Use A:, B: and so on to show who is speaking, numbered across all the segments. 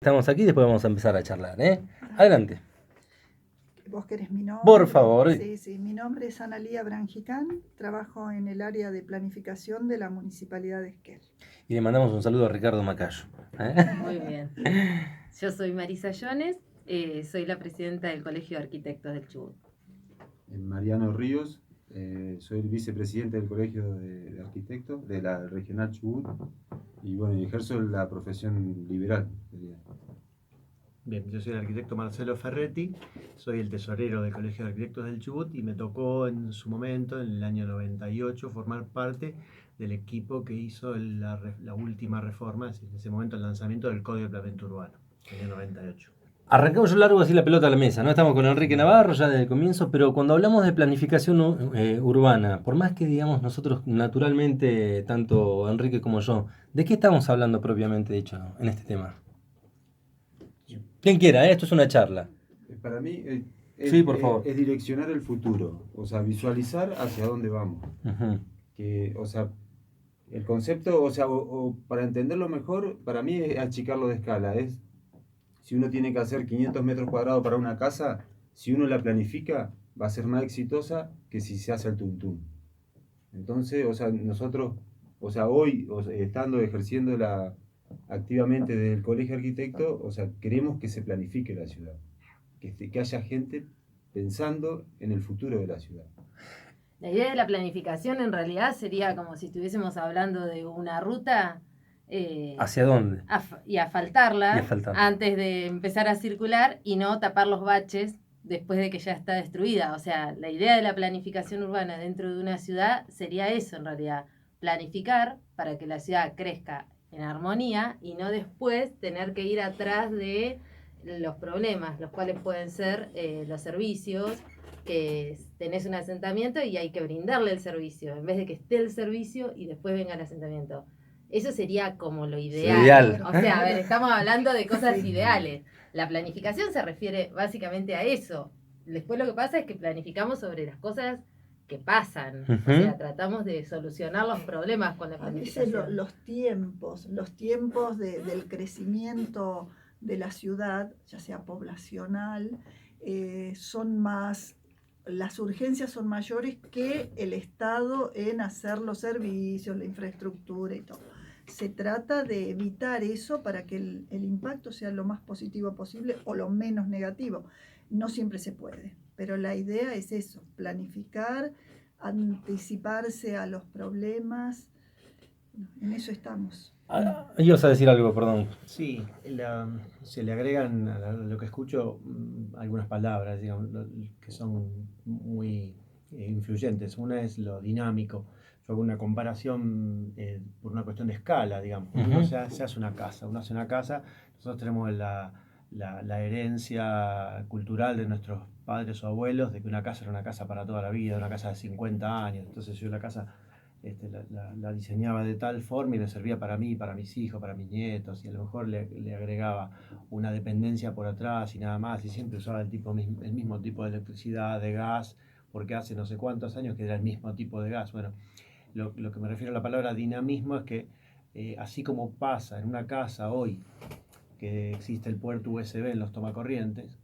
A: estamos aquí, después vamos a empezar a charlar, ¿eh? Adelante.
B: ¿Vos querés mi nombre?
A: Por favor.
B: Sí, mi nombre es Analía Brangicán, trabajo en el área de planificación de la Municipalidad de Esquel.
A: Y le mandamos un saludo a Ricardo Macayo.
C: Muy bien. Yo soy Marisa Yones, soy la presidenta del Colegio de Arquitectos del Chubut.
D: Mariano Ríos, soy el vicepresidente del Colegio de Arquitectos de la Regional Chubut y bueno, ejerzo la profesión liberal.
E: Bien, yo soy el arquitecto Marcelo Ferretti, soy el tesorero del Colegio de Arquitectos del Chubut y me tocó en su momento, en el año 98, formar parte del equipo que hizo la última reforma, en ese momento el lanzamiento del Código de Planeamiento Urbano, en el 98.
A: Arrancamos yo largo así la pelota a la mesa, ¿no? Estamos con Enrique Navarro ya desde el comienzo, pero cuando hablamos de planificación urbana, por más que digamos nosotros naturalmente, tanto Enrique como yo, ¿de qué estamos hablando propiamente dicho en este tema? Quien quiera, esto es una charla.
D: Para mí
A: sí, por favor.
D: Es direccionar el futuro, o sea, visualizar hacia dónde vamos.
A: Uh-huh.
D: O sea, el concepto, o sea, para entenderlo mejor, para mí es achicarlo de escala. Si uno tiene que hacer 500 metros cuadrados para una casa, si uno la planifica, va a ser más exitosa que si se hace al tuntún. Entonces, o sea, nosotros, o sea, hoy, estando ejerciendo activamente desde el Colegio Arquitecto, o sea, queremos que se planifique la ciudad, que haya gente pensando en el futuro de la ciudad.
C: La idea de la planificación en realidad sería como si estuviésemos hablando de una ruta.
A: ¿Hacia dónde?
C: Y asfaltarla antes de empezar a circular y no tapar los baches después de que ya está destruida. O sea, la idea de la planificación urbana dentro de una ciudad sería eso en realidad, planificar para que la ciudad crezca en armonía y no después tener que ir atrás de los problemas, los cuales pueden ser los servicios, que tenés un asentamiento y hay que brindarle el servicio, en vez de que esté el servicio y después venga el asentamiento. Eso sería como lo ideal. O sea, a ver, estamos hablando de cosas ideales. La planificación se refiere básicamente a eso. Después lo que pasa es que planificamos sobre las cosas que pasan. Uh-huh. O sea, tratamos de solucionar los problemas con la planificación.
B: A veces los tiempos del crecimiento de la ciudad, ya sea poblacional, son más... Las urgencias son mayores que el Estado en hacer los servicios, la infraestructura y todo. Se trata de evitar eso para que el impacto sea lo más positivo posible o lo menos negativo. No siempre se puede, pero la idea es eso, planificar, anticiparse a los problemas. En eso estamos.
A: Ibas a decir algo, perdón.
E: Sí, se le agregan a lo que escucho algunas palabras, digamos, que son muy influyentes. Una es lo dinámico. Yo hago una comparación por una cuestión de escala, digamos. Uh-huh. Uno se hace una casa, nosotros tenemos la herencia cultural de nuestros padres o abuelos de que una casa era una casa para toda la vida, una casa de 50 años. Entonces yo la casa la diseñaba de tal forma y le servía para mí, para mis hijos, para mis nietos, y a lo mejor le agregaba una dependencia por atrás y nada más, y siempre usaba el mismo tipo de electricidad, de gas, porque hace no sé cuántos años que era el mismo tipo de gas. Bueno, lo que me refiero a la palabra dinamismo es que así como pasa en una casa hoy, que existe el puerto USB en los tomacorrientes,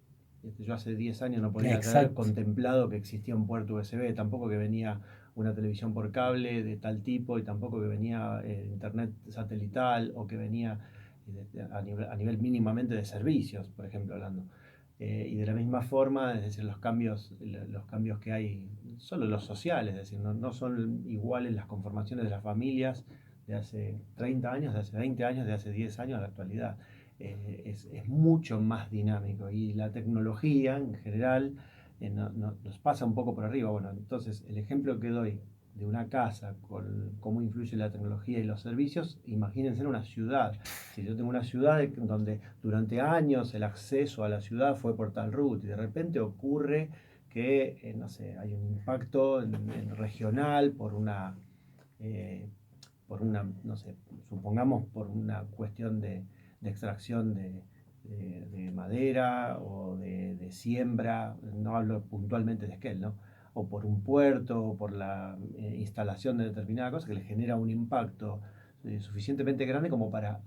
E: yo hace 10 años no podía haber contemplado que existía un puerto USB, tampoco que venía una televisión por cable de tal tipo y tampoco que venía internet satelital o que venía a nivel mínimamente de servicios, por ejemplo, hablando. Y de la misma forma, es decir, los cambios que hay, solo los sociales, es decir, no son iguales las conformaciones de las familias de hace 30 años, de hace 20 años, de hace 10 años a la actualidad. Es mucho más dinámico y la tecnología en general nos pasa un poco por arriba. Bueno, entonces el ejemplo que doy de una casa con cómo influye la tecnología y los servicios, imagínense en una ciudad. Si yo tengo una ciudad donde durante años el acceso a la ciudad fue por tal ruta y de repente ocurre que, no sé, hay un impacto en regional por una, no sé, supongamos por una cuestión de extracción de madera o de siembra, no hablo puntualmente de Esquel, ¿no? O por un puerto, o por la instalación de determinada cosa que le genera un impacto suficientemente grande como para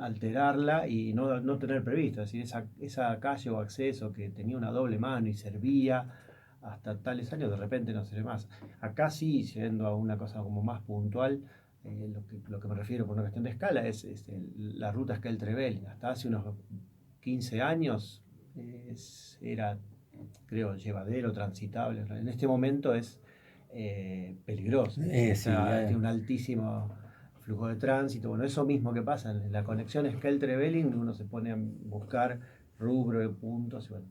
E: alterarla y no tener previsto. Es decir, esa calle o acceso que tenía una doble mano y servía hasta tales años, de repente no sirve más. Acá sí, yendo a una cosa como más puntual, lo que me refiero por una cuestión de escala es la ruta Esquel-Trevelin. Hasta hace unos 15 años era, creo, llevadero, transitable. En este momento es peligroso. Tiene un altísimo flujo de tránsito. Bueno, eso mismo que pasa en la conexión Esquel-Trevelin, uno se pone a buscar rubro de puntos. Y bueno,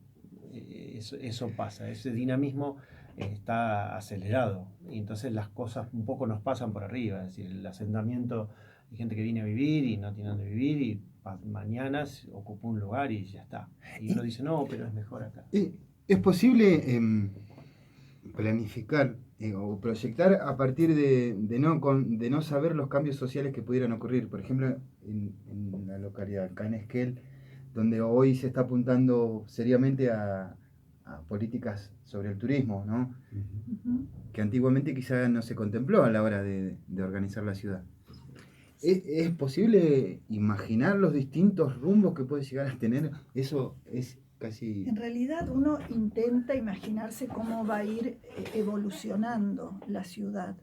E: eso pasa, ese dinamismo está acelerado y entonces las cosas un poco nos pasan por arriba, es decir, el asentamiento, hay gente que viene a vivir y no tiene dónde vivir y mañana ocupa un lugar y ya está. Y uno dice, no, pero es mejor acá.
F: ¿Es posible planificar o proyectar a partir de no saber los cambios sociales que pudieran ocurrir? Por ejemplo, en la localidad, acá en Esquel, donde hoy se está apuntando seriamente a políticas sobre el turismo, ¿no? Uh-huh. Que antiguamente quizá no se contempló a la hora de organizar la ciudad. ¿Es posible imaginar los distintos rumbos que puede llegar a tener? Eso es casi...
B: En realidad uno intenta imaginarse cómo va a ir evolucionando la ciudad,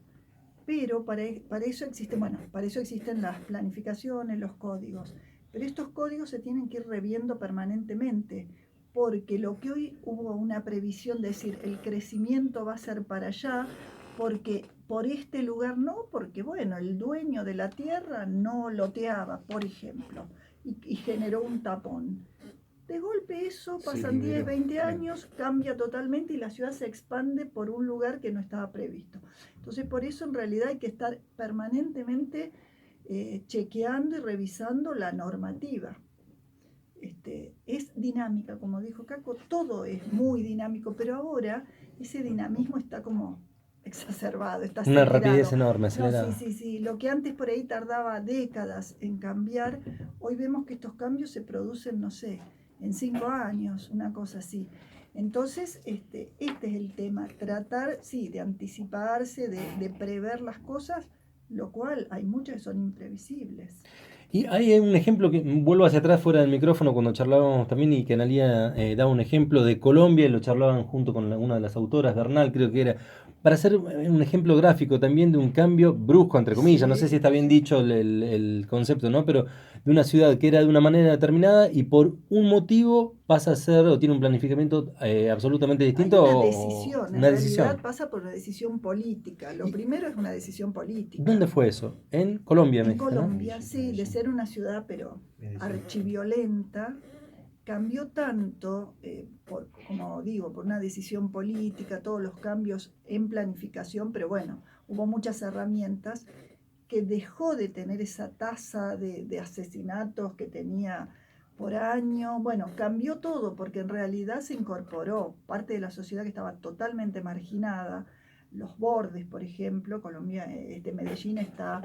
B: pero para eso existen las planificaciones, los códigos. Pero estos códigos se tienen que ir reviendo permanentemente, porque lo que hoy hubo una previsión de decir el crecimiento va a ser para allá, porque por este lugar no, porque bueno, el dueño de la tierra no loteaba, por ejemplo, y generó un tapón. De golpe eso, pasan 10, 20 años, cambia totalmente y la ciudad se expande por un lugar que no estaba previsto. Entonces por eso en realidad hay que estar permanentemente chequeando y revisando la normativa. Es dinámica, como dijo Caco, todo es muy dinámico, pero ahora ese dinamismo está como exacerbado, está acelerado.
A: Una rapidez enorme, acelerada.
B: No, sí. Lo que antes por ahí tardaba décadas en cambiar, hoy vemos que estos cambios se producen, no sé, en 5 años, una cosa así. Entonces, este es el tema, tratar, sí, de anticiparse, de prever las cosas, lo cual hay muchas que son imprevisibles.
A: Y hay un ejemplo que vuelvo hacia atrás fuera del micrófono cuando charlábamos también y que Analía daba un ejemplo de Colombia y lo charlaban junto con una de las autoras, Bernal creo que era, para hacer un ejemplo gráfico también de un cambio brusco, entre comillas, no sé si está bien dicho el concepto, ¿no? Pero de una ciudad que era de una manera determinada y por un motivo pasa a ser o tiene un planificamiento absolutamente distinto.
B: Hay una decisión, en realidad pasa por una decisión política. Lo primero es una decisión política.
A: ¿Dónde fue eso? En Colombia,
B: En Colombia, ¿no? Sí, de ser una ciudad pero archiviolenta, cambió tanto, como digo, por una decisión política, todos los cambios en planificación, pero bueno, hubo muchas herramientas que dejó de tener esa tasa de asesinatos que tenía por año. Bueno, cambió todo porque en realidad se incorporó parte de la sociedad que estaba totalmente marginada. Los bordes, por ejemplo, Medellín está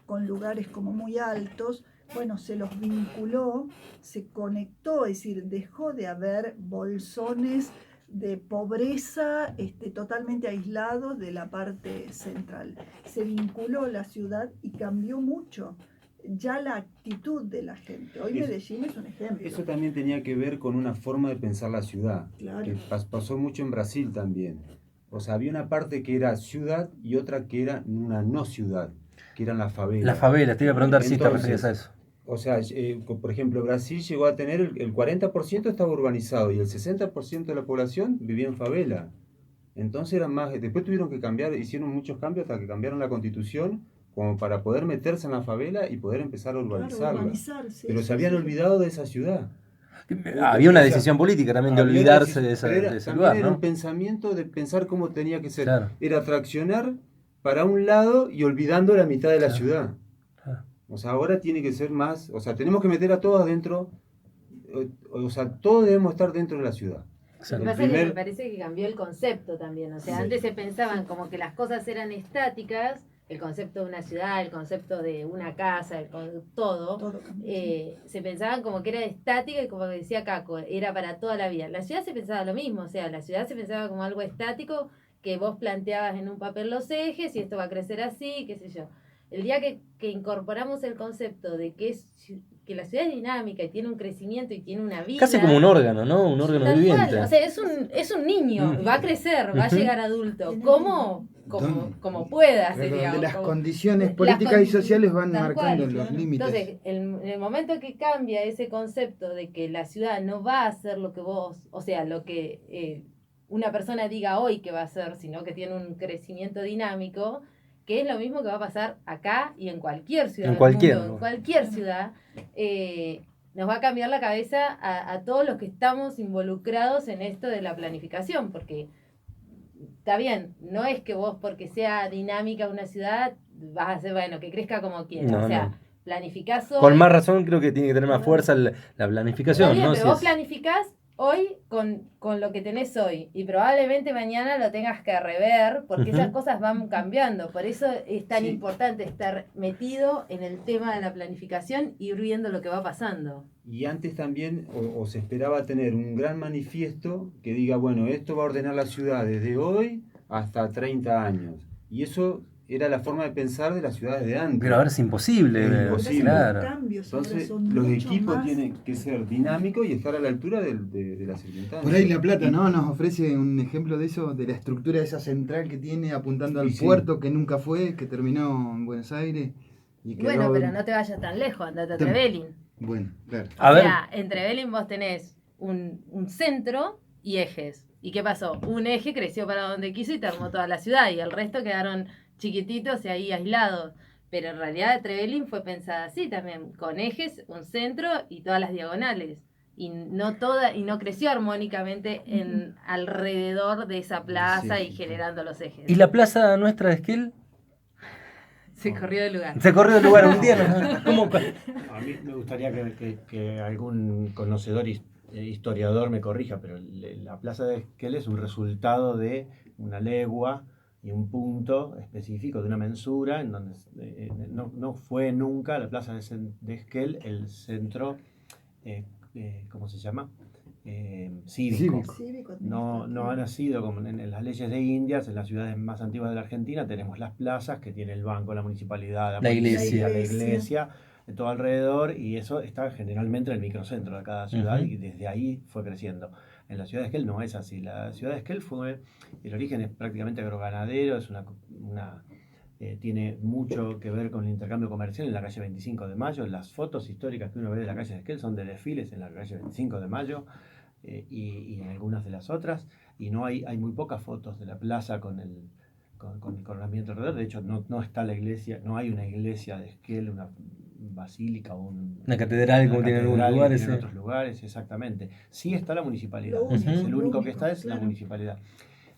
B: con lugares como muy altos. Bueno, se los vinculó, se conectó, es decir, dejó de haber bolsones de pobreza totalmente aislados de la parte central. Se vinculó la ciudad y cambió mucho ya la actitud de la gente. Hoy Medellín es un ejemplo.
D: Eso también tenía que ver con una forma de pensar la ciudad,
B: claro.
D: Que pasó mucho en Brasil también. O sea, había una parte que era ciudad y otra que era una no ciudad, que eran las favelas.
A: Las favelas, te iba a preguntar si te referías a eso.
D: O sea, por ejemplo, Brasil llegó a tener el 40% estaba urbanizado y el 60% de la población vivía en favela. Entonces eran más, después tuvieron que cambiar, hicieron muchos cambios hasta que cambiaron la constitución como para poder meterse en la favela y poder empezar a urbanizarla.
B: Claro,
D: pero se habían olvidado de esa ciudad.
A: Había una decisión política también de olvidarse de ese lugar,
D: era
A: ¿no?
D: un pensamiento de pensar cómo tenía que ser.
A: Claro.
D: Era traccionar para un lado y olvidando la mitad de la ciudad. O sea, ahora tiene que ser más, o sea, tenemos que meter a todos adentro, o sea, todos debemos estar dentro de la ciudad.
C: Lo que pasa es que me parece que cambió el concepto también, o sea, antes se pensaban como que las cosas eran estáticas, el concepto de una ciudad, el concepto de una casa, todo se pensaban como que era estática y como decía Caco, era para toda la vida. La ciudad se pensaba lo mismo, o sea, la ciudad se pensaba como algo estático, que vos planteabas en un papel los ejes y esto va a crecer así, qué sé yo. El día que incorporamos el concepto de que es que la ciudad es dinámica y tiene un crecimiento y tiene una vida.
A: Casi como un órgano, ¿no? Un órgano
C: Tal
A: viviente.
C: cual. O sea, es un niño, va a crecer, va a llegar adulto. ¿Cómo? Como pueda, sería.
F: Donde las
C: como,
F: condiciones políticas y sociales van
C: tal
F: marcando
C: cual.
F: los límites.
C: Entonces, en el momento que cambia ese concepto de que la ciudad no va a hacer lo que vos, o sea, lo que una persona diga hoy que va a hacer, sino que tiene un crecimiento dinámico, que es lo mismo que va a pasar acá y en cualquier ciudad
A: En cualquier,
C: mundo, en cualquier ciudad, nos va a cambiar la cabeza a todos los que estamos involucrados en esto de la planificación, porque está bien, no es que vos porque sea dinámica una ciudad vas a hacer, bueno, que crezca como quieras,
A: No,
C: o sea,
A: no.
C: planificás hoy.
A: Con más razón creo que tiene que tener más fuerza la planificación,
C: Está bien,
A: ¿no?
C: pero
A: Si
C: vos
A: es-
C: planificás hoy con lo que tenés hoy y probablemente mañana lo tengas que rever porque esas cosas van cambiando. Por eso es tan importante estar metido en el tema de la planificación y ir viendo lo que va pasando.
D: Y antes también o se esperaba tener un gran manifiesto que diga, bueno, esto va a ordenar la ciudad desde hoy hasta 30 años. Y eso era la forma de pensar de las ciudades de antes.
A: Pero ahora es imposible.
D: Es imposible.
A: Claro.
B: Cambios, ahora
D: Entonces,
B: son
D: los
B: mucho
D: equipos
B: más.
D: tienen que ser dinámicos y estar a la altura de las circunstancias.
F: Por ahí La Plata, ¿no? Nos ofrece un ejemplo de eso, de la estructura de esa central que tiene apuntando al
D: Y sí.
F: puerto que nunca fue, que terminó en Buenos Aires. Y quedó-
C: Bueno, pero no te vayas tan lejos, andate a
F: Tem-
C: Trevelin.
F: Bueno, claro.
A: A
C: O
A: ver.
C: sea, en Trevelin vos tenés un centro y ejes. ¿Y qué pasó? Un eje creció para donde quiso y te armó toda la ciudad y el resto quedaron chiquititos y ahí aislados. Pero en realidad Trevelin fue pensada así también, con ejes, un centro y todas las diagonales. Y no creció armónicamente alrededor de esa plaza
F: Sí.
C: y generando los ejes.
A: ¿Y la plaza nuestra de Esquel?
C: Se corrió del lugar.
A: Se corrió del lugar un día, ¿no? ¿Cómo?
E: A mí me gustaría que algún conocedor historiador me corrija, pero la plaza de Esquel es un resultado de una legua y un punto específico de una mensura en donde no fue nunca la plaza de Esquel el centro, ¿cómo se llama? Cívico.
B: Cívico,
E: No ha nacido como en las leyes de Indias, en las ciudades más antiguas de la Argentina tenemos las plazas que tiene el banco, la municipalidad,
A: La
E: policía,
A: iglesia.
E: la iglesia, de todo alrededor, y eso está generalmente en el microcentro de cada ciudad y desde ahí fue creciendo. En la ciudad de Esquel no es así. La ciudad de Esquel el origen es prácticamente agroganadero, es tiene mucho que ver con el intercambio comercial en la calle 25 de Mayo. Las fotos históricas que uno ve de la calle de Esquel son de desfiles en la calle 25 de Mayo. Y en algunas de las otras, y hay muy pocas fotos de la plaza con el coronamiento alrededor. De hecho, no está la iglesia, no hay una iglesia de Esquel, una basílica o
A: Una catedral como tiene en algunos lugares.
E: En otros lugares, exactamente. Sí está la municipalidad,
B: Lo único,
E: es el
B: lo
E: único que
B: único,
E: está es la
B: claro.
E: municipalidad.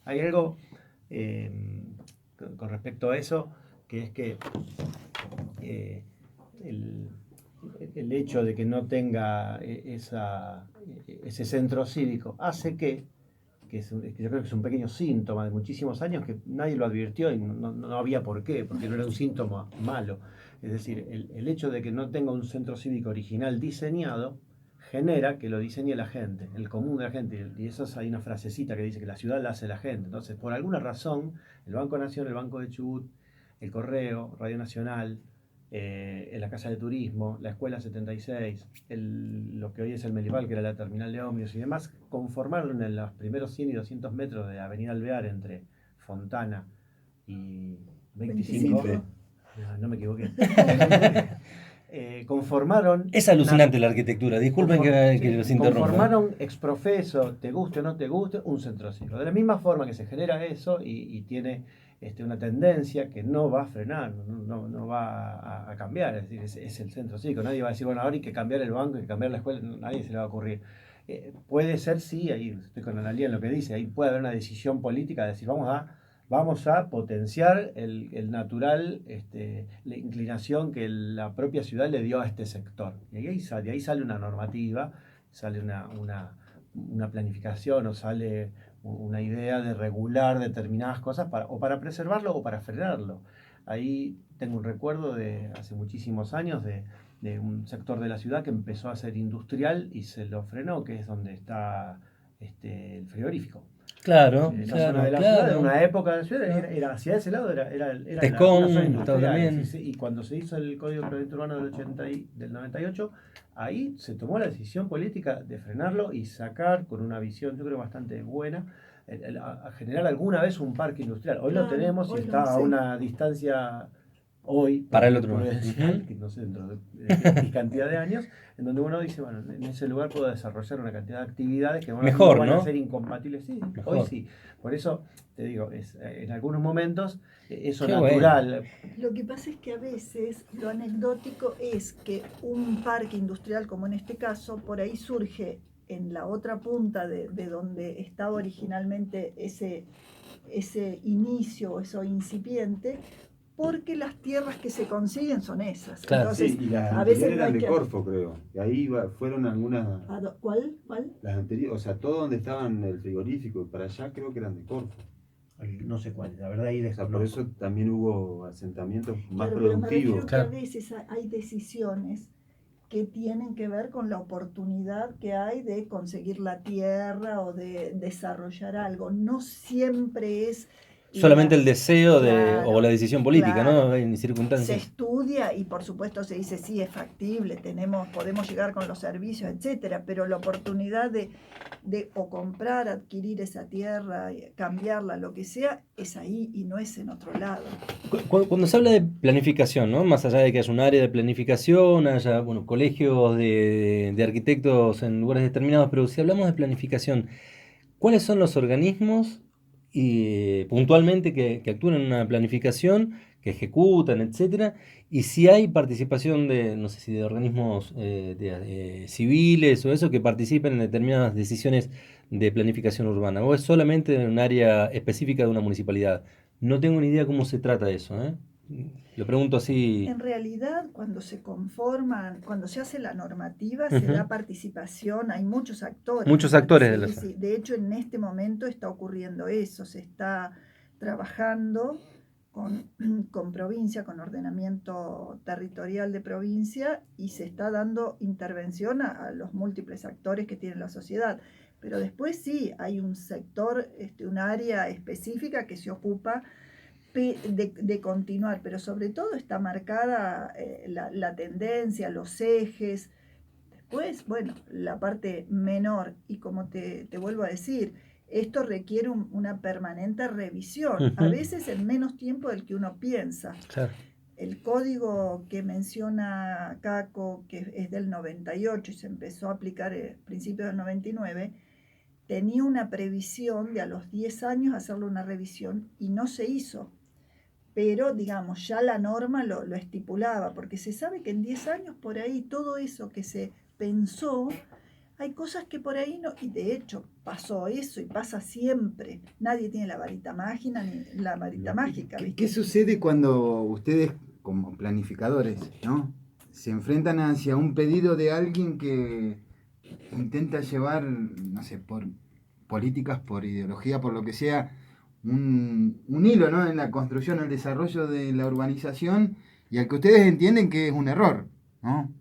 E: Hay algo con respecto a eso, que es que el hecho de que no tenga ese centro cívico hace que yo creo que es un pequeño síntoma de muchísimos años que nadie lo advirtió y no había por qué, porque no era un síntoma malo. Es decir, el hecho de que no tenga un centro cívico original diseñado genera que lo diseñe la gente, el común de la gente. Y eso hay una frasecita que dice que la ciudad la hace la gente. Entonces, por alguna razón, el Banco Nación, el Banco de Chubut, el Correo, Radio Nacional, en la Casa de Turismo, la Escuela 76, lo que hoy es el Melipal, que era la terminal de ómnibus y demás, conformaron en los primeros 100 y 200 metros de Avenida Alvear entre Fontana y 25. No me equivoqué. Conformaron...
A: Es alucinante la arquitectura, disculpen que los interrumpa.
E: Conformaron exprofeso, te guste o no te guste, un centro cívico. De la misma forma que se genera eso y tiene una tendencia que no va a frenar, no va a cambiar, es decir, es el centro cívico. Nadie va a decir, bueno, ahora hay que cambiar el banco, hay que cambiar la escuela, nadie se le va a ocurrir. Puede ser, sí, ahí estoy con Analía en lo que dice, ahí puede haber una decisión política de decir, vamos a potenciar el natural, la inclinación que la propia ciudad le dio a este sector. Y ahí sale una normativa, sale una planificación o sale una idea de regular determinadas cosas o para preservarlo o para frenarlo. Ahí tengo un recuerdo de hace muchísimos años de un sector de la ciudad que empezó a ser industrial y se lo frenó, que es donde está el frigorífico.
A: Claro,
E: esa
A: claro,
E: zona de la
A: claro.
E: ciudad, en una época de la ciudad, era hacia ese lado, era
A: Tescón,
E: una zona industrial,
A: también.
E: y cuando se hizo el Código de Planeamiento Urbano del 98, ahí se tomó la decisión política de frenarlo y sacar con una visión, yo creo, bastante buena, a generar alguna vez un parque industrial. Hoy lo
B: Claro,
E: tenemos y
B: hoy
E: está a
B: sí.
E: una distancia hoy,
A: Para el otro.
E: prudencial, que no sé, dentro de X cantidad de años, en donde uno dice, bueno, en ese lugar puedo desarrollar una cantidad de actividades que
A: Mejor,
E: no van
A: ¿no?
E: a ser incompatibles. Sí,
A: Mejor.
E: hoy sí. Por eso, te digo, en algunos momentos eso
A: Qué
E: natural.
B: Lo que pasa es que a veces lo anecdótico es que un parque industrial, como en este caso, por ahí surge en la otra punta de donde estaba originalmente ese inicio, eso incipiente, porque las tierras que se consiguen son esas.
A: Claro.
B: Entonces,
D: Sí, y las
B: a veces
D: anteriores
B: no hay
D: eran de
B: que...
D: Corfo, creo. Y ahí fueron algunas...
B: ¿Cuál?
D: Las anteriores, o sea, todo donde estaban el frigorífico, para allá creo que eran de Corfo.
E: No sé cuál, la verdad ahí
D: O sea, por eso también hubo asentamientos más
B: Claro, pero me refiero
D: productivos.
B: que a veces hay decisiones que tienen que ver con la oportunidad que hay de conseguir la tierra o de desarrollar algo. No siempre es...
A: Solamente el deseo
B: Claro,
A: o la decisión política,
B: claro.
A: ¿no? En
B: Se
A: circunstancias.
B: estudia y por supuesto se dice sí, es factible, podemos llegar con los servicios, etcétera, pero la oportunidad de o comprar, adquirir esa tierra, cambiarla, lo que sea, es ahí y no es en otro lado.
A: Cuando se habla de planificación, ¿no? Más allá de que haya un área de planificación, haya, bueno, colegios de arquitectos en lugares determinados, pero si hablamos de planificación, ¿cuáles son los organismos puntualmente que actúan en una planificación, que ejecutan, etcétera? Y si hay participación de, no sé si de organismos civiles o eso, que participen en determinadas decisiones de planificación urbana, o es solamente en un área específica de una municipalidad. No tengo ni idea cómo se trata eso, ¿eh? Lo pregunto así.
B: En realidad, cuando se conforman, cuando se hace la normativa, se da participación, hay muchos actores.
A: Muchos actores de la
B: Sí. De hecho, en este momento está ocurriendo eso, se está trabajando con provincia, con ordenamiento territorial de provincia, y se está dando intervención a los múltiples actores que tiene la sociedad. Pero después sí, hay un sector, un área específica que se ocupa de continuar, pero sobre todo está marcada la tendencia, los ejes. Después, bueno, la parte menor, y como te vuelvo a decir, esto requiere una permanente revisión, a veces en menos tiempo del que uno piensa.
A: Claro.
B: El código que menciona Caco, que es del 98 y se empezó a aplicar a principios del 99, tenía una previsión de a los 10 años hacerle una revisión y no se hizo. Pero, digamos, ya la norma lo estipulaba, porque se sabe que en 10 años por ahí todo eso que se pensó, hay cosas que por ahí no, y de hecho pasó eso y pasa siempre. Nadie tiene la varita mágica ni la varita mágica.
F: ¿Qué sucede cuando ustedes, como planificadores, ¿no?, se enfrentan hacia un pedido de alguien que intenta llevar, no sé, por políticas, por ideología, por lo que sea, un hilo, ¿no?, en la construcción, el desarrollo de la urbanización, y al que ustedes entienden que es un error, ¿no?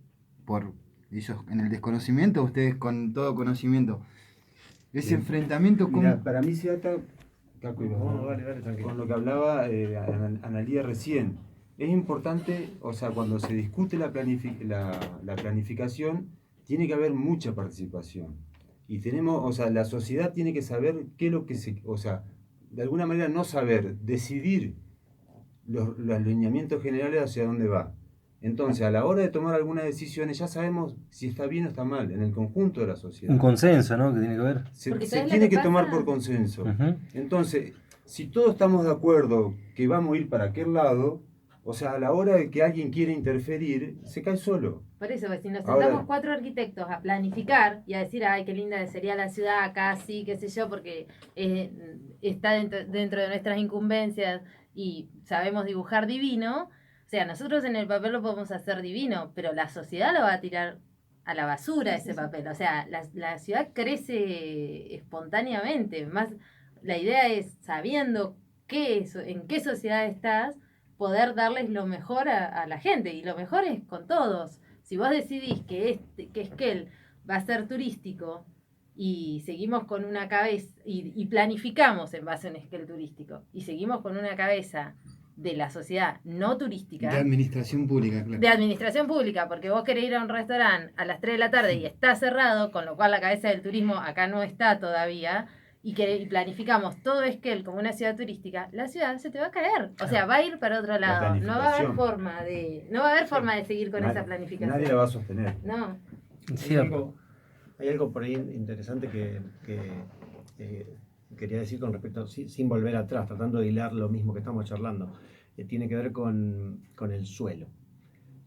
F: Por ellos en el desconocimiento, ustedes con todo conocimiento. Ese enfrentamiento con...
D: Mira, para mí se ata, Caco,
E: Dale, tranquilo.
D: con lo que hablaba Analía recién. Es importante, o sea, cuando se discute la planificación, tiene que haber mucha participación. Y tenemos, o sea, la sociedad tiene que saber qué es lo que o sea, de alguna manera no saber, decidir los lineamientos generales hacia dónde va. Entonces, a la hora de tomar algunas decisiones, ya sabemos si está bien o está mal en el conjunto de la sociedad.
A: Un consenso, ¿no? Que tiene que ver.
D: Se tiene que tomar por consenso. Entonces, si todos estamos de acuerdo que vamos a ir para aquel lado, o sea, a la hora de que alguien quiere interferir, se cae solo.
C: Por eso, si nos sentamos
D: Ahora,
C: 4 arquitectos a planificar y a decir, ay, qué linda sería la ciudad acá, sí, qué sé yo, porque está dentro de nuestras incumbencias y sabemos dibujar divino, o sea, nosotros en el papel lo podemos hacer divino, pero la sociedad lo va a tirar a la basura ese papel. O sea, la ciudad crece espontáneamente. Más, la idea es, sabiendo en qué sociedad estás, poder darles lo mejor a la gente. Y lo mejor es con todos. Si vos decidís que Esquel va a ser turístico, y seguimos con una cabeza, y planificamos en base a un esquel turístico, y seguimos con una cabeza de la sociedad no turística.
F: De administración pública, claro.
C: De administración pública, porque vos querés ir a un restaurante a las 3 de la tarde y está cerrado, con lo cual la cabeza del turismo acá no está todavía, y planificamos todo Esquel como una ciudad turística, la ciudad se te va a caer. O sea, va a ir para otro lado. No va a haber forma de seguir con esa planificación.
D: Nadie la va a sostener.
C: No.
E: Hay algo por ahí interesante que quería decir con respecto, sin volver atrás, tratando de hilar lo mismo que estamos charlando, tiene que ver con el suelo.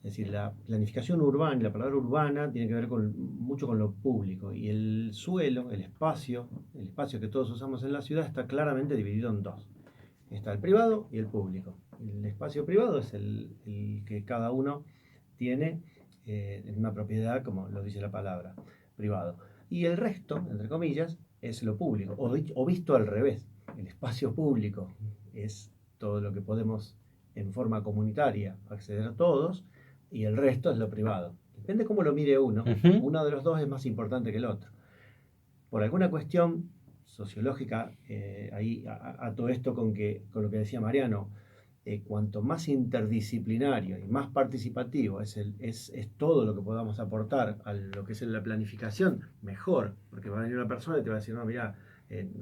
E: Es decir, la planificación urbana, la palabra urbana, tiene que ver mucho con lo público. Y el suelo, el espacio que todos usamos en la ciudad está claramente dividido en dos. Está el privado y el público. El espacio privado es el que cada uno tiene en una propiedad, como lo dice la palabra, privado. Y el resto, entre comillas, es lo público. O visto al revés, el espacio público es todo lo que podemos en forma comunitaria acceder a todos, y el resto es lo privado. Depende cómo lo mire uno. Uno de los dos es más importante que el otro. Por alguna cuestión sociológica, ahí ato esto con lo que decía Mariano, cuanto más interdisciplinario y más participativo es todo lo que podamos aportar a lo que es la planificación, mejor, porque va a venir una persona y te va a decir, no, mira,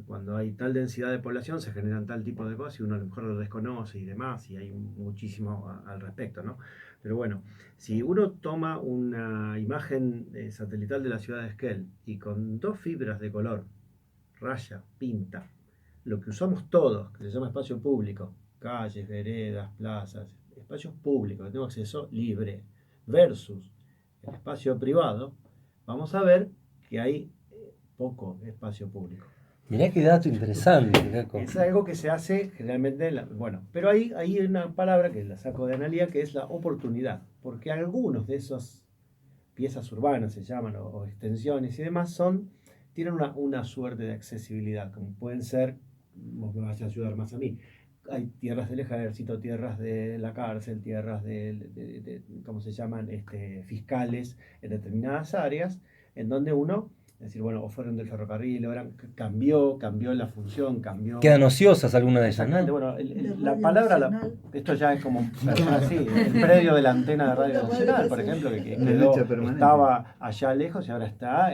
E: cuando hay tal densidad de población se generan tal tipo de cosas y uno a lo mejor lo desconoce y demás, y hay muchísimo al respecto, ¿no? Pero bueno, si uno toma una imagen satelital de la ciudad de Esquel y con 2 fibras de color, raya, pinta, lo que usamos todos, que se llama espacio público, calles, veredas, plazas, espacios públicos, que tengo acceso libre, versus el espacio privado, vamos a ver que hay poco espacio público.
A: Mirá qué dato interesante, Caco.
E: Es algo que se hace generalmente, pero hay una palabra que la saco de Analía, que es la oportunidad, porque algunos de esas piezas urbanas se llaman, o extensiones y demás, tienen una suerte de accesibilidad, como pueden ser, vos me vas a ayudar más a mí, hay tierras del ejército, tierras de la cárcel, tierras de ¿cómo se llaman? Fiscales en determinadas áreas, en donde uno, es decir, bueno, o fueron del ferrocarril, cambió la función, cambió...
A: Quedan ociosas algunas de ellas, ¿no?
E: Bueno, la palabra, esto ya es como así, el predio de la antena de Radio Nacional, por ejemplo, que estaba allá lejos y ahora está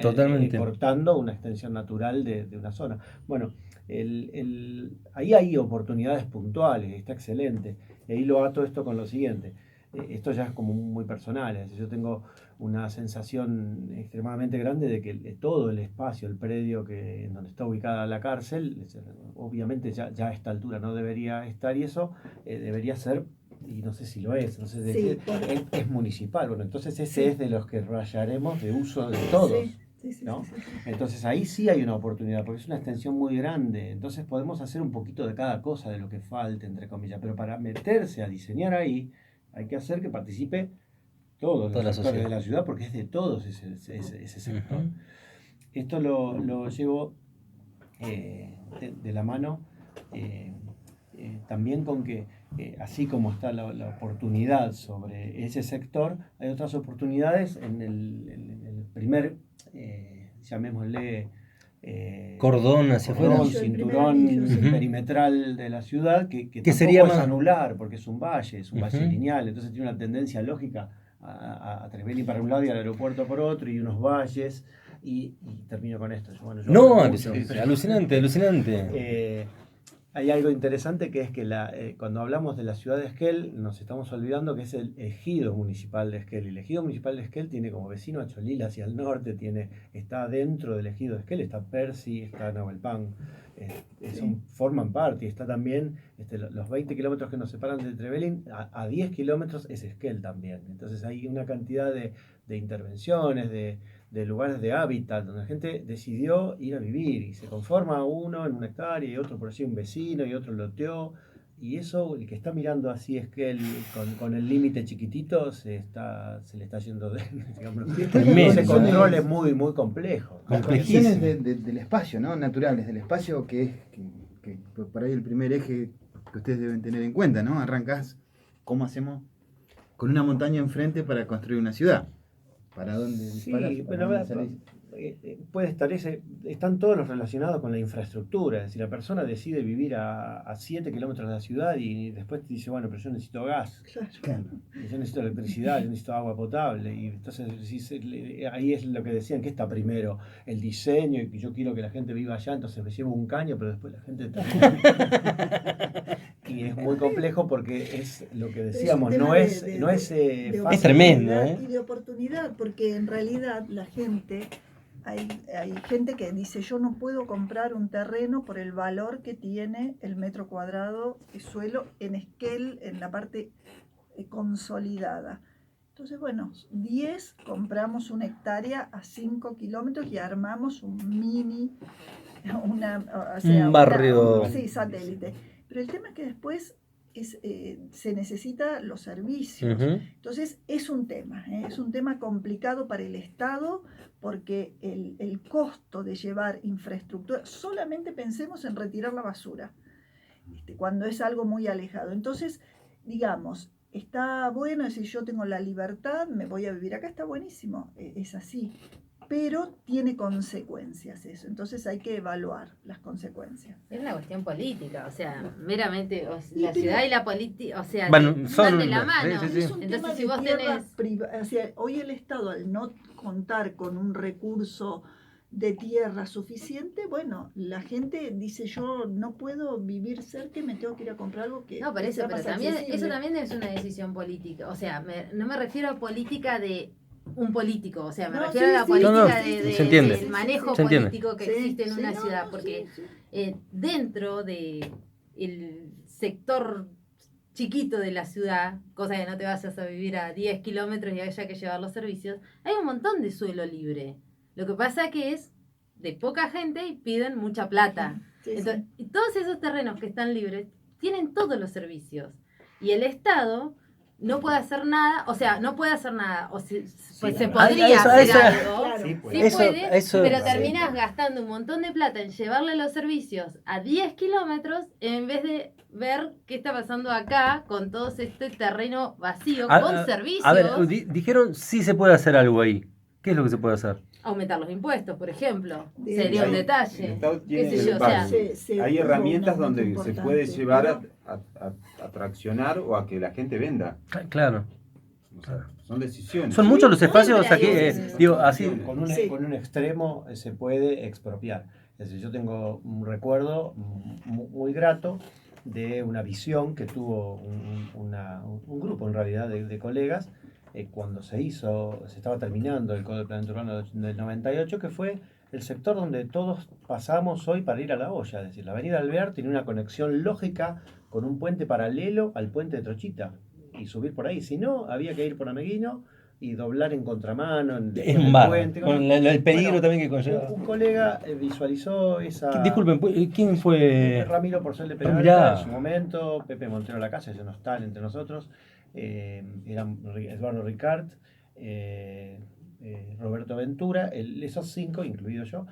E: cortando una extensión natural de una zona. Bueno, ahí hay oportunidades puntuales, está excelente. Y ahí lo ato esto con lo siguiente. Esto ya es como muy personal, es decir, yo tengo una sensación extremadamente grande de que todo el espacio, el predio en donde está ubicada la cárcel, obviamente ya a esta altura no debería estar, y eso debería ser, y no sé si lo es, no sé, es municipal. Bueno, entonces ese es de los que rayaremos de uso de todos. ¿No? Entonces ahí sí hay una oportunidad, porque es una extensión muy grande, entonces podemos hacer un poquito de cada cosa de lo que falte, entre comillas, pero para meterse a diseñar ahí, hay que hacer que participe todos los sectores de la ciudad, porque es de todos ese sector. Esto lo llevo de la mano también con que, así como está la oportunidad sobre ese sector, hay otras oportunidades en el primer, llamémosle,
A: cordón hacia afuera,
E: cinturón perimetral de la ciudad, que
A: sería
E: más anular, porque es un valle lineal, entonces tiene una tendencia lógica a Trevelin para un lado y al aeropuerto por otro, y unos valles, y termino con esto. Alucinante. Hay algo interesante, que es que cuando hablamos de la ciudad de Esquel nos estamos olvidando que es el ejido municipal de Esquel. El ejido municipal de Esquel tiene como vecino a Cholil hacia el norte, está dentro del ejido de Esquel, está Percy, está Nahuelpan, forman parte, y está también los 20 kilómetros que nos separan de Trevelin, a 10 kilómetros es Esquel también. Entonces hay una cantidad de intervenciones, de lugares de hábitat, donde la gente decidió ir a vivir, y se conforma uno en una hectárea y otro por allí un vecino y otro loteó, y eso, el que está mirando así Esquel con el límite chiquitito se le está yendo ese control es muy, muy complejo.
F: Las condiciones del espacio, ¿no? Naturales, del espacio, que por ahí el primer eje que ustedes deben tener en cuenta, ¿no? Arrancás, ¿cómo hacemos con una montaña enfrente para construir una ciudad? ¿Para dónde?
E: Sí,
F: ¿Para dónde salís?
E: puede estar están todos los relacionados con la infraestructura. Es decir, la persona decide vivir a 7 kilómetros de la ciudad y después dice, bueno, pero yo necesito gas,
B: Claro.
E: yo necesito electricidad, yo necesito agua potable. Y entonces ahí es lo que decían, que está primero el diseño y que yo quiero que la gente viva allá, entonces me llevo un caño, pero después la gente y es muy complejo porque es lo que decíamos, no es fácil.
A: Es tremendo, ¿eh?
B: Y de oportunidad, porque en realidad la gente, hay gente que dice, yo no puedo comprar un terreno por el valor que tiene el metro cuadrado de suelo en Esquel, en la parte consolidada. Entonces, bueno, 10 compramos una hectárea a 5 kilómetros y armamos un mini,
A: un barrio.
B: Sí, satélite. Pero el tema es que después se necesitan los servicios. Entonces es un tema complicado para el Estado, porque el costo de llevar infraestructura, solamente pensemos en retirar la basura, cuando es algo muy alejado. Entonces, digamos, está bueno decir, yo tengo la libertad, me voy a vivir acá, está buenísimo, es así. Pero tiene consecuencias eso, entonces hay que evaluar las consecuencias.
C: Es una cuestión política, o sea, meramente la ciudad y la política, o sea,
A: van
C: de la mano.
A: Sí.
B: Es un
C: entonces,
B: tema
C: si
B: de
C: vos
B: tierras
C: tenés...
B: o sea, hoy el Estado, al no contar con un recurso de tierra suficiente, bueno, la gente dice, yo no puedo vivir cerca y me tengo que ir a comprar algo que
C: No, por eso,
B: sea
C: pero
B: más
C: también,
B: accesible.
C: eso también es una decisión política, o sea, no me refiero a política de un político, o sea, me refiero a la política
A: se entiende.
C: del manejo
A: Se entiende.
C: político que existe en una ciudad, porque dentro de el sector chiquito de la ciudad, cosa que no te vayas a vivir a 10 kilómetros y haya que llevar los servicios, hay un montón de suelo libre. Lo que pasa que es de poca gente y piden mucha plata. Entonces, y todos esos terrenos que están libres tienen todos los servicios. Y el Estado no puede hacer nada, o sea, no puede hacer nada, o se podría hacer algo,
B: Claro.
C: sí
A: Eso,
C: puede, pero terminas gastando un montón de plata en llevarle los servicios a 10 kilómetros en vez de ver qué está pasando acá con todo este terreno vacío, con servicios.
A: A ver, dijeron sí se puede hacer algo ahí. ¿Qué es lo que se puede hacer?
C: Aumentar los impuestos, por ejemplo, sería un detalle.
D: Hay herramientas donde se puede llevar a traccionar o a que la gente venda.
A: Claro.
D: O sea, son decisiones.
A: Son muchos los espacios aquí, digo, así.
E: Con un extremo se puede expropiar. Es decir, yo tengo un recuerdo muy grato de una visión que tuvo un grupo en realidad de colegas cuando se estaba terminando el Código de Planeamiento Urbano del 98, que fue el sector donde todos pasamos hoy para ir a La Hoya. Es decir, la avenida Alvear tiene una conexión lógica con un puente paralelo al puente de Trochita y subir por ahí. Si no, había que ir por Ameguino y doblar en contramano en
A: un bar, puente, con el peligro también que conlleva.
E: Un colega visualizó esa...
A: Disculpen, ¿quién fue?
E: Ramiro Porcel de Peralta, en su momento, Pepe Montero Lacasa, ya no están entre nosotros, eran Eduardo Ricard, Roberto Ventura, esos 5, incluido yo,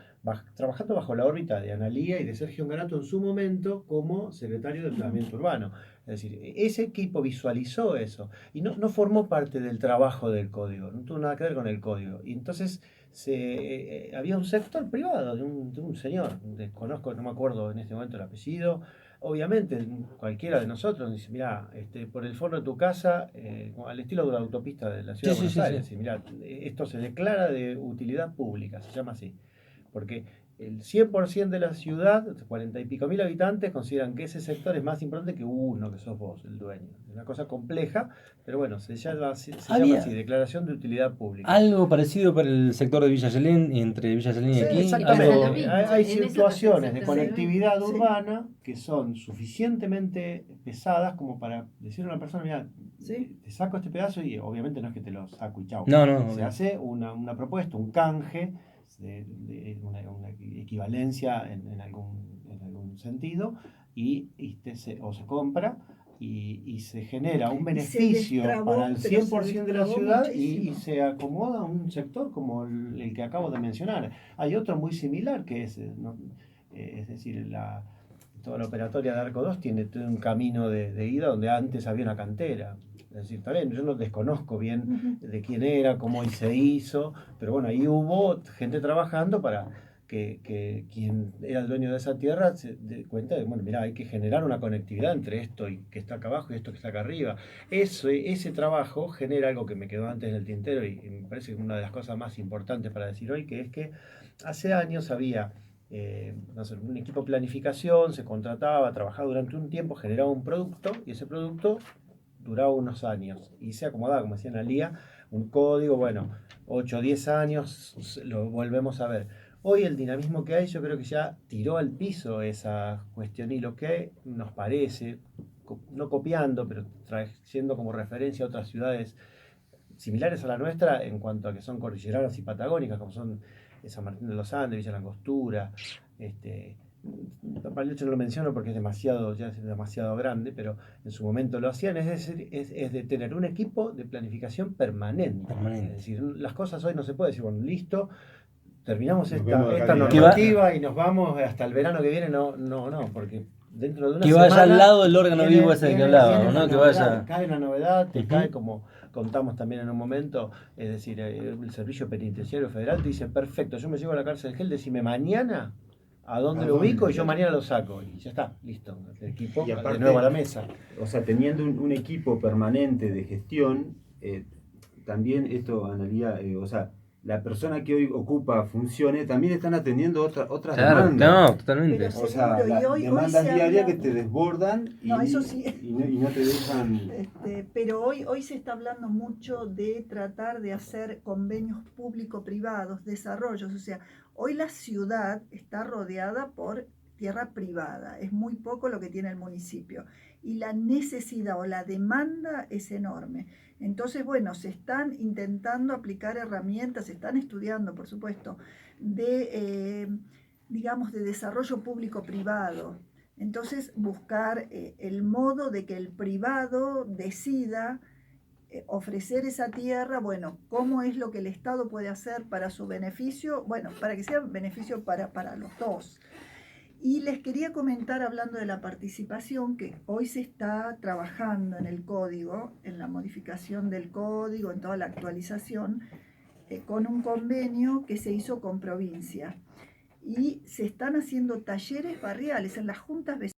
E: trabajando bajo la órbita de Analía y de Sergio Garato en su momento como secretario de Planeamiento Urbano. Es decir, ese equipo visualizó eso y no formó parte del trabajo del código, no tuvo nada que ver con el código. Y entonces había un sector privado de un señor, desconozco, no me acuerdo en este momento el apellido. Obviamente, cualquiera de nosotros dice, mira, por el forro de tu casa, al estilo de la autopista de la ciudad de Buenos Aires, sí. Mira, esto se declara de utilidad pública, se llama así, porque el 100% de la ciudad, 40 y pico mil habitantes, consideran que ese sector es más importante que uno, que sos vos, el dueño. Es una cosa compleja, pero bueno, se llama así, declaración de utilidad pública.
A: Algo parecido para el sector de Villa Yelén, entre Villa Yelén y aquí.
E: Exactamente. Hay situaciones de conectividad urbana que son suficientemente pesadas como para decirle a una persona, mira, te saco este pedazo y obviamente no es que te lo saco y chau.
A: No.
E: Se hace una propuesta, un canje, de una equivalencia en algún sentido y se compra y se genera un beneficio para el 100% de la ciudad y se acomoda un sector como el que acabo de mencionar. Hay otro muy similar que es decir, toda la operatoria de Arco 2 tiene todo un camino de ida donde antes había una cantera. Es decir, también yo no desconozco bien de quién era, cómo se hizo, pero bueno, ahí hubo gente trabajando para que quien era el dueño de esa tierra se dé cuenta de, bueno, mira, hay que generar una conectividad entre esto y que está acá abajo y esto que está acá arriba. Ese trabajo genera algo que me quedó antes en el tintero y me parece una de las cosas más importantes para decir hoy, que es que hace años había no sé, un equipo de planificación, se contrataba, trabajaba durante un tiempo, generaba un producto y ese producto duraba unos años y se acomodaba, como decía Analía, un código, bueno, 8 o 10 años lo volvemos a ver. Hoy el dinamismo que hay yo creo que ya tiró al piso esa cuestión y lo que nos parece, no copiando, pero trayendo como referencia a otras ciudades similares a la nuestra en cuanto a que son cordilleranas y patagónicas, como son San Martín de los Andes, Villa Langostura, Bariloche no lo menciono porque ya es demasiado grande, pero en su momento lo hacían, es de tener un equipo de planificación permanente. Es decir, las cosas hoy no se puede decir, bueno, listo, terminamos esta normativa y nos vamos hasta el verano que viene, no, porque dentro de una
A: que vaya al lado del órgano vivo ese que hablábamos, ¿no? Que vaya.
E: Cae una novedad, te cae como contamos también en un momento, es decir, el Servicio Penitenciario Federal te dice, perfecto, yo me llevo a la cárcel de Gel, decime mañana a dónde lo ubico y yo mañana lo saco. Y ya está, listo, el equipo
D: y aparte,
E: de nuevo a la mesa.
D: O sea, teniendo un equipo permanente de gestión, también esto, Analía, o sea, la persona que hoy ocupa funciones también están atendiendo otras demandas.
A: No, totalmente.
D: O sea, demandas diarias que te desbordan y no te dejan...
B: pero hoy se está hablando mucho de tratar de hacer convenios público-privados, desarrollos. O sea, hoy la ciudad está rodeada por tierra privada. Es muy poco lo que tiene el municipio. Y la necesidad o la demanda es enorme. Entonces, bueno, se están intentando aplicar herramientas, se están estudiando, por supuesto, digamos, de desarrollo público-privado. Entonces, buscar el modo de que el privado decida ofrecer esa tierra, bueno, cómo es lo que el Estado puede hacer para su beneficio, bueno, para que sea beneficio para los dos. Y les quería comentar, hablando de la participación, que hoy se está trabajando en el código, en la modificación del código, en toda la actualización, con un convenio que se hizo con provincia. Y se están haciendo talleres barriales en las juntas vecinales.